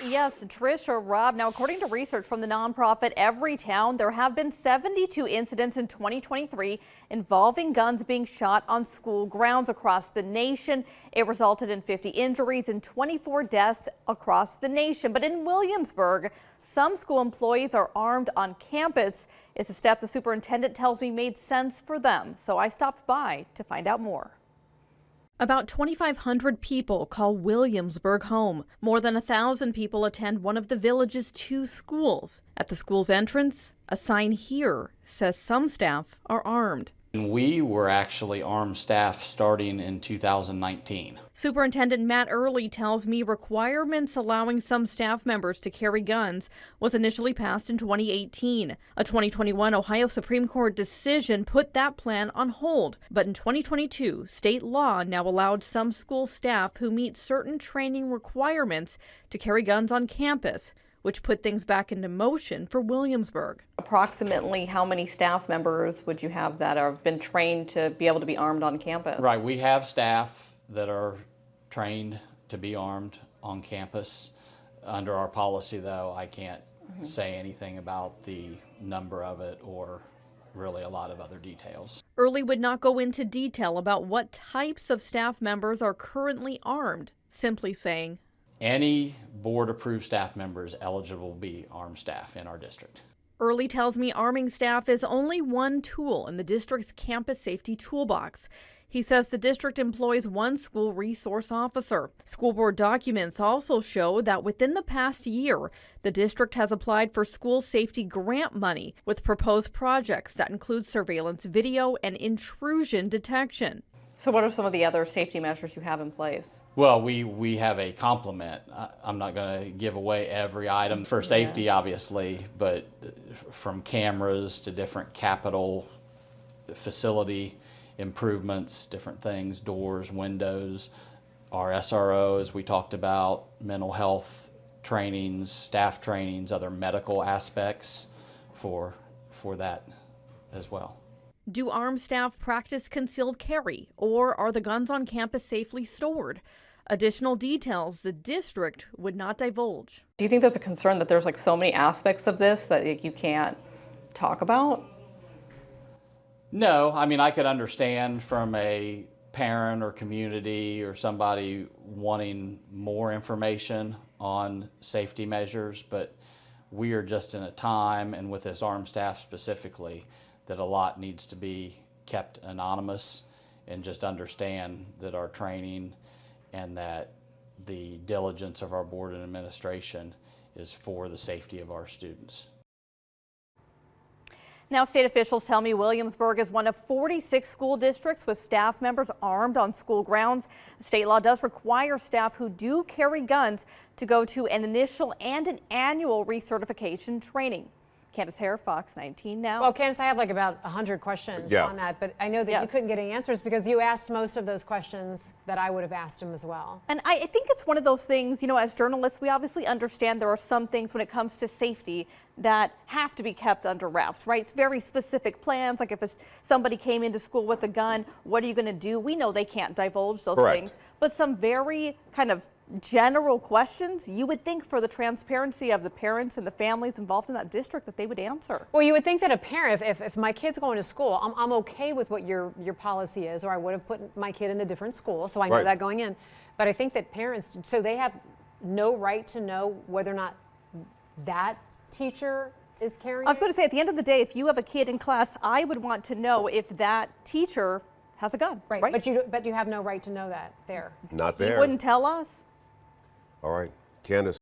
Yes, Trish or Rob. Now, according to research from the nonprofit Everytown, there have been 72 incidents in 2023 involving guns being shot on school grounds across the nation. It resulted in 50 injuries and 24 deaths across the nation. But in Williamsburg, some school employees are armed on campus. It's a step the superintendent tells me made sense for them. So I stopped by to find out more. About 2,500 people call Williamsburg home. More than 1,000 people attend one of the village's 2 schools. At the school's entrance, a sign here says some staff are armed. We were actually armed staff starting in 2019. Superintendent Matt Early tells me requirements allowing some staff members to carry guns was initially passed in 2018. A 2021 Ohio Supreme Court decision put that plan on hold. But in 2022, state law now allowed some school staff who meet certain training requirements to carry guns on campus, which put things back into motion for Williamsburg. Approximately how many staff members would you have that have been trained to be able to be armed on campus? Right, we have staff that are trained to be armed on campus. Under our policy, though, I can't say anything about the number of it or really a lot of other details. Early would not go into detail about what types of staff members are currently armed, simply saying, any board-approved staff member is eligible to be armed staff in our district. Early tells me arming staff is only one tool in the district's campus safety toolbox. He says the district employs 1 school resource officer. School board documents also show that within the past year, the district has applied for school safety grant money with proposed projects that include surveillance video and intrusion detection. So what are some of the other safety measures you have in place? Well, we have a complement. I'm not going to give away every item for safety, obviously, but from cameras to different capital facility improvements, different things, doors, windows, our SRO, as we talked about, mental health trainings, staff trainings, other medical aspects for that as well. Do armed staff practice concealed carry, or are the guns on campus safely stored? Additional details the district would not divulge. Do you think there's a concern that there's like so many aspects of this that you can't talk about? No, I mean, I could understand from a parent or community or somebody wanting more information on safety measures, but we are just in a time, and with this armed staff specifically, that a lot needs to be kept anonymous, and just understand that our training and that the diligence of our board and administration is for the safety of our students. Now, state officials tell me Williamsburg is one of 46 school districts with staff members armed on school grounds. State law does require staff who do carry guns to go to an initial and an annual recertification training. Candace Hare, Fox 19 now. Well, Candace, I have like about 100 questions on that, but I know that you couldn't get any answers because you asked most of those questions that I would have asked him as well. And I think it's one of those things, you know, as journalists, we obviously understand there are some things when it comes to safety that have to be kept under wraps, right? It's very specific plans, like if somebody came into school with a gun, what are you going to do? We know they can't divulge those things, but some very kind of general questions, you would think for the transparency of the parents and the families involved in that district that they would answer. Well, you would think that a parent, if my kid's going to school, I'm okay with what your policy is, or I would have put my kid in a different school, so I know that going in. But I think that parents, so they have no right to know whether or not that teacher is carrying. I was going to say, at the end of the day, if you have a kid in class, I would want to know if that teacher has a gun. Right. But you have no right to know that there. Not there. You wouldn't tell us? All right, Candace.